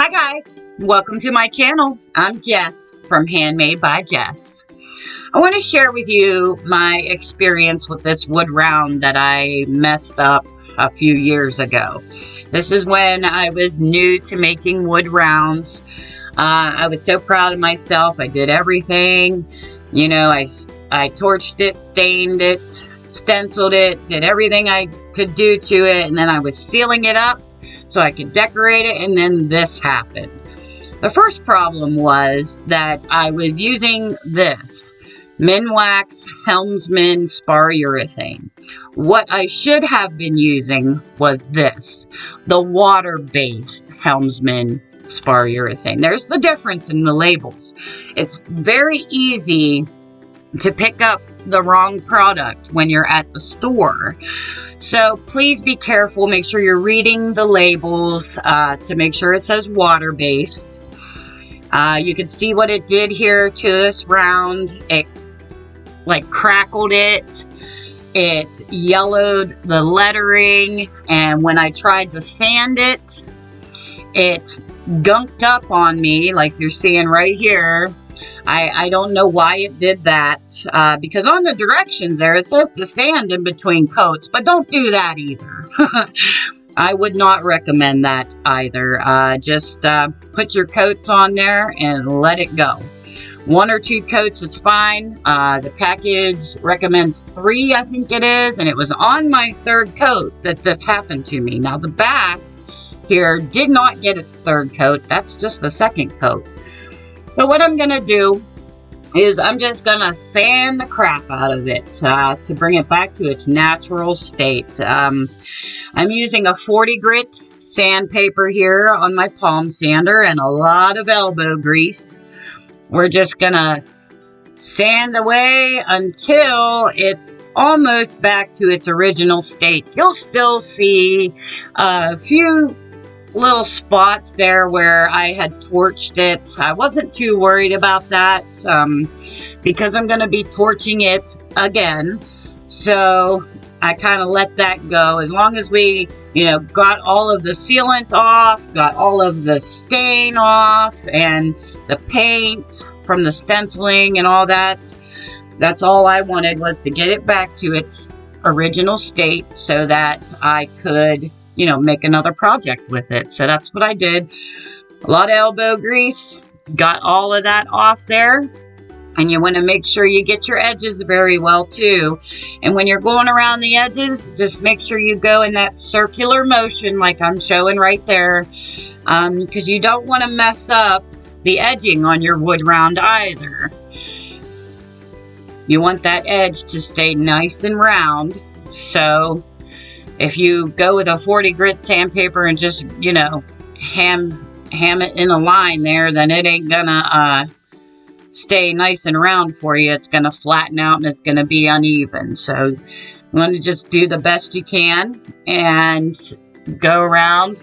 Hi guys, welcome to my channel. I'm Jess from Handmade by Jess. I want to share with you my experience with this wood round that I messed up a few years ago. This is when I was new to making wood rounds. I was so proud of myself. I did everything. You know, I torched it, stained it, stenciled it, did everything I could do to it, and then I was sealing it up so I could decorate it, and then this happened. The first problem was that I was using this Minwax Helmsman spar urethane. What I should have been using was this, the water-based Helmsman spar urethane. There's the difference in the labels. It's very easy to pick up the wrong product when you're at the store. So please be careful. Make sure you're reading the labels to make sure it says water-based. You can see what it did here to this round. It like crackled it. It yellowed the lettering, and when I tried to sand it, it gunked up on me like you're seeing right here. I don't know why it did that, because on the directions there, it says to sand in between coats, but don't do that either. I would not recommend that either. Just put your coats on there and let it go. 1 or 2 coats is fine. The package recommends 3, I think it is, and it was on my 3rd coat that this happened to me. Now the back here did not get its 3rd coat. That's just the 2nd coat. So what I'm going to do is I'm just going to sand the crap out of it to bring it back to its natural state. I'm using a 40 grit sandpaper here on my palm sander and a lot of elbow grease. We're just going to sand away until it's almost back to its original state. You'll still see a few little spots there where I had torched it. I wasn't too worried about that because I'm going to be torching it again. So I kind of let that go. As long as we, got all of the sealant off, got all of the stain off, and the paint from the stenciling and all that, that's all I wanted, was to get it back to its original state so that I could make another project with it. So that's what I did. A lot of elbow grease, got all of that off there. And you want to make sure you get your edges very well too. And when you're going around the edges, just make sure you go in that circular motion like I'm showing right there. Because you don't want to mess up the edging on your wood round either. You want that edge to stay nice and round. So if you go with a 40 grit sandpaper and just, ham it in a line there, then it ain't gonna stay nice and round for you. It's gonna flatten out and it's gonna be uneven. So you want to just do the best you can and go around.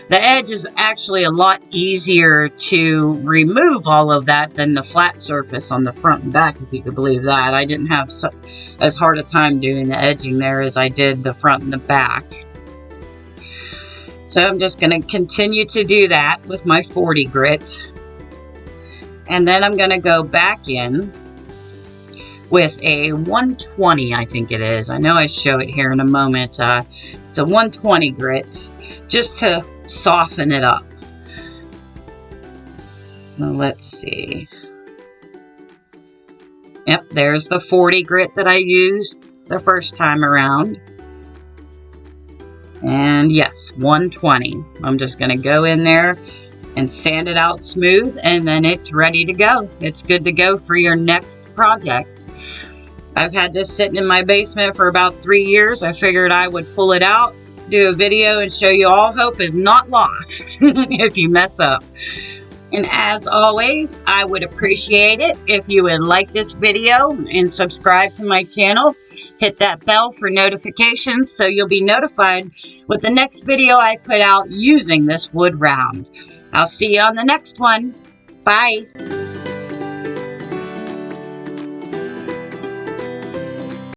The edge is actually a lot easier to remove all of that than the flat surface on the front and back, if you could believe that. I didn't have as hard a time doing the edging there as I did the front and the back. So I'm just going to continue to do that with my 40 grit. And then I'm going to go back in with a 120, I think it is. I know I show it here in a moment. It's a 120 grit, just to soften it up. Well, let's see. Yep, there's the 40 grit that I used the first time around. And yes, 120. I'm just going to go in there and sand it out smooth, and then it's ready to go. It's good to go for your next project. I've had this sitting in my basement for about 3 years. I figured I would pull it out, do a video, and show you all hope is not lost if you mess up. And as always, I would appreciate it if you would like this video and subscribe to my channel. Hit that bell for notifications so you'll be notified with the next video I put out using this wood round. I'll see you on the next one. Bye.